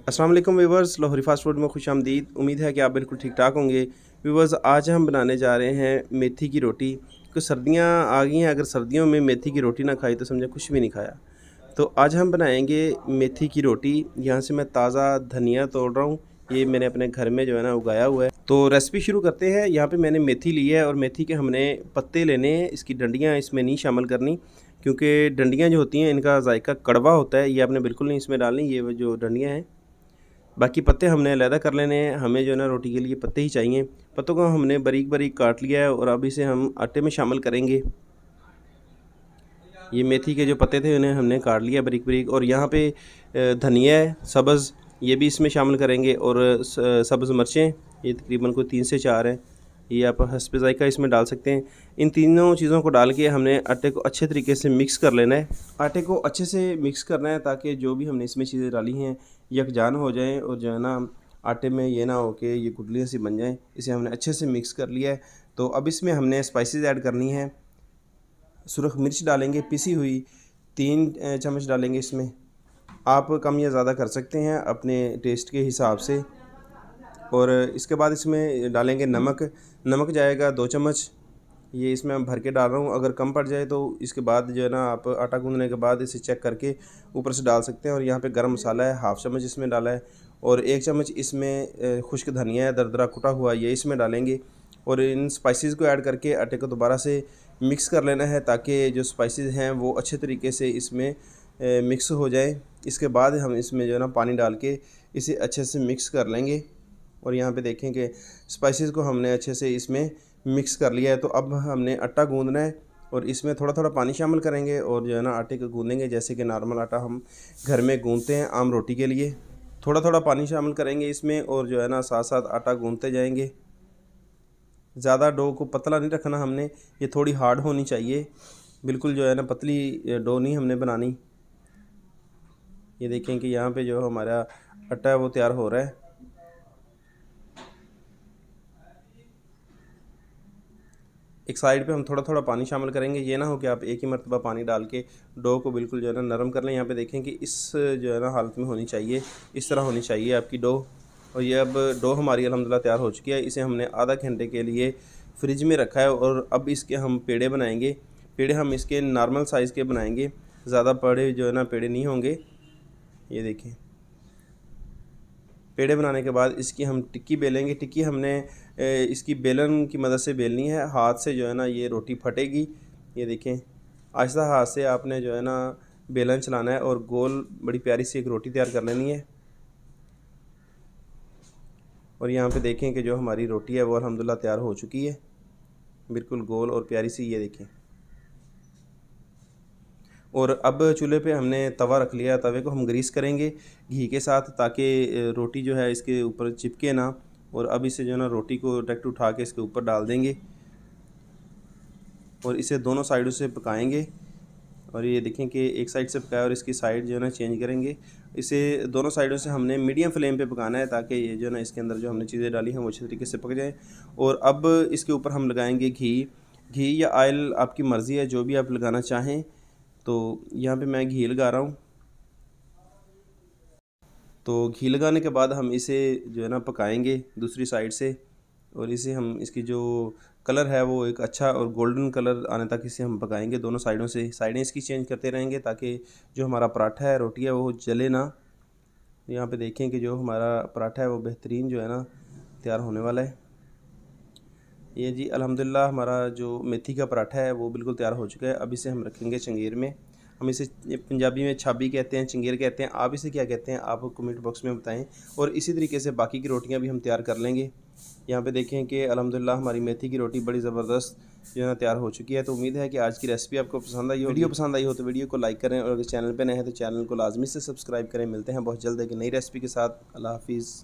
अस्सलाम वालेकुम viewers, Lahori fast food में खुशामदीद। उम्मीद है कि आप बिल्कुल ठीक ठाक होंगे। व्यूवर्स, आज हम बनाने जा रहे हैं मेथी की रोटी। क्योंकि सर्दियाँ आ गई हैं, अगर सर्दियों में मेथी की रोटी ना खाई तो समझे कुछ भी नहीं खाया। तो आज हम बनाएंगे मेथी की रोटी। यहाँ से मैं ताज़ा धनिया तोड़ रहा हूँ, ये मैंने अपने घर में जो है ना उगाया हुआ है। तो रेसिपी शुरू करते हैं। यहाँ पे मैंने मेथी ली है और मेथी के हमने पत्ते लेने हैं, इसकी डंडियाँ इसमें नहीं शामिल करनी, क्योंकि डंडियाँ जो होती हैं इनका जायका कड़वा होता है। ये आपने बिल्कुल नहीं इसमें डालनी, ये जो डंडियाँ हैं। बाकी पत्ते हमने अलहदा कर लेने हैं, हमें जो है ना रोटी के लिए पत्ते ही चाहिए। पत्तों को हमने बारीक बारीक काट लिया है और अब इसे हम आटे में शामिल करेंगे। ये मेथी के जो पत्ते थे उन्हें हमने काट लिया बारीक बारीक, और यहाँ पे धनिया है सब्ज़, ये भी इसमें शामिल करेंगे, और सब्ज़ मिर्चें ये तकरीबन कोई 3 से 4 हैं, ये आप हस्बे ज़ायक़ा इसमें डाल सकते हैं। इन तीनों चीज़ों को डाल के हमने आटे को अच्छे तरीके से मिक्स कर लेना है। आटे को अच्छे से मिक्स करना है ताकि जो भी हमने इसमें चीज़ें डाली हैं यकजान हो जाएँ, और जो है ना आटे में ये ना हो कि ये गुठलियाँ सी बन जाएँ। इसे हमने अच्छे से मिक्स कर लिया है। तो अब इसमें हमने स्पाइसेस ऐड करनी है। सुरख मिर्च डालेंगे पिसी हुई, 3 चम्मच डालेंगे इसमें। आप कम या ज़्यादा कर सकते हैं अपने टेस्ट के हिसाब से। और इसके बाद इसमें डालेंगे नमक। नमक जाएगा 2 चम्मच, ये इसमें मैं भर के डाल रहा हूँ। अगर कम पड़ जाए तो इसके बाद जो है ना आप आटा गूँदने के बाद इसे चेक करके ऊपर से डाल सकते हैं। और यहाँ पे गरम मसाला है, हाफ़ चम्मच इसमें डाला है, और 1 चम्मच इसमें खुश्क धनिया है दरदरा कुटा हुआ, ये इसमें डालेंगे। और इन स्पाइसेस को ऐड करके आटे को दोबारा से मिक्स कर लेना है ताकि जो स्पाइसेस हैं वो अच्छे तरीके से इसमें मिक्स हो जाए। इसके बाद हम इसमें जो है ना पानी डाल के इसे अच्छे से मिक्स कर लेंगे। और यहाँ पे देखें कि स्पाइसेस को हमने अच्छे से इसमें मिक्स कर लिया है। तो अब हमने आटा गूँदना है और इसमें थोड़ा थोड़ा पानी शामिल करेंगे और जो है ना आटे को गूँदेंगे जैसे कि नॉर्मल आटा हम घर में गूँधते हैं आम रोटी के लिए। थोड़ा थोड़ा पानी शामिल करेंगे इसमें और जो है ना साथ साथ आटा गूँधते जाएंगे। ज़्यादा डो को पतला नहीं रखना हमने, ये थोड़ी हार्ड होनी चाहिए, बिल्कुल जो है ना पतली डो नहीं हमने बनानी। ये देखें कि यहाँ पे जो हमारा आटा है वो तैयार हो रहा है। एक साइड पे हम थोड़ा थोड़ा पानी शामिल करेंगे, ये ना हो कि आप एक ही मरतबा पानी डाल के डो को बिल्कुल जो है ना नरम कर लें। यहाँ पे देखें कि इस जो है ना हालत में होनी चाहिए, इस तरह होनी चाहिए आपकी डो। और ये अब डो हमारी अल्हम्दुलिल्लाह तैयार हो चुकी है। इसे हमने आधा घंटे के लिए फ्रिज में रखा है और अब इसके हम पेड़े बनाएंगे। पेड़े हम इसके नॉर्मल साइज़ के बनाएंगे, ज़्यादा बड़े जो है ना पेड़े नहीं होंगे। ये देखें, पेड़े बनाने के बाद इसकी हम टिक्की बेलेंगे। टिक्की हमने इसकी बेलन की मदद से बेलनी है, हाथ से जो है ना ये रोटी फटेगी। ये देखें, आहिस्ता हाथ से आपने जो है ना बेलन चलाना है और गोल बड़ी प्यारी सी एक रोटी तैयार कर लेनी है। और यहाँ पे देखें कि जो हमारी रोटी है वो अल्हम्दुलिल्लाह तैयार हो चुकी है, बिल्कुल गोल और प्यारी सी। ये देखें, और अब चूल्हे पे हमने तवा रख लिया। तवे को हम ग्रीस करेंगे घी के साथ ताकि रोटी जो है इसके ऊपर चिपके ना। और अब इसे जो है ना रोटी को डायरेक्ट उठा के इसके ऊपर डाल देंगे और इसे दोनों साइडों से पकाएंगे। और ये देखें कि एक साइड से पकाया और इसकी साइड जो है ना चेंज करेंगे। इसे दोनों साइडों से हमने मीडियम फ्लेम पे पकाना है ताकि ये जो है ना इसके अंदर जो हमने चीज़ें डाली हैं वो अच्छे तरीके से पक जाए। और अब इसके ऊपर हम लगाएंगे घी या ऑयल, आपकी मर्ज़ी है जो भी आप लगाना चाहें। तो यहाँ पे मैं घी लगा रहा हूँ। तो घी लगाने के बाद हम इसे जो है ना पकाएंगे दूसरी साइड से, और इसे हम इसकी जो कलर है वो एक अच्छा और गोल्डन कलर आने तक इसे हम पकाएंगे। दोनों साइडों से साइडें इसकी चेंज करते रहेंगे ताकि जो हमारा पराठा है, रोटी है, वो जले ना। यहाँ पे देखें कि जो हमारा पराठा है वो बेहतरीन जो है ना तैयार होने वाला है। ये जी अल्हम्दुलिल्लाह हमारा जो मेथी का पराठा है वो बिल्कुल तैयार हो चुका है। अब इसे हम रखेंगे चंगेर में। हम इसे पंजाबी में छाबी कहते हैं, चंगेर कहते हैं, आप इसे क्या कहते हैं आप कमेंट बॉक्स में बताएं। और इसी तरीके से बाकी की रोटियां भी हम तैयार कर लेंगे। यहाँ पे देखें कि अल्हम्दुलिल्लाह हमारी मेथी की रोटी बड़ी ज़बरदस्त जो है ना तैयार हो चुकी है। तो उम्मीद है कि आज की रेसिपी आपको पसंद आई हो। वीडियो पसंद आई हो तो वीडियो को लाइक करें, और अगर चैनल पर नए हैं तो चैनल को लाजमी से सब्सक्राइब करें। मिलते हैं बहुत जल्द एक नई रेसिपी के साथ। अल्लाह हाफिज़।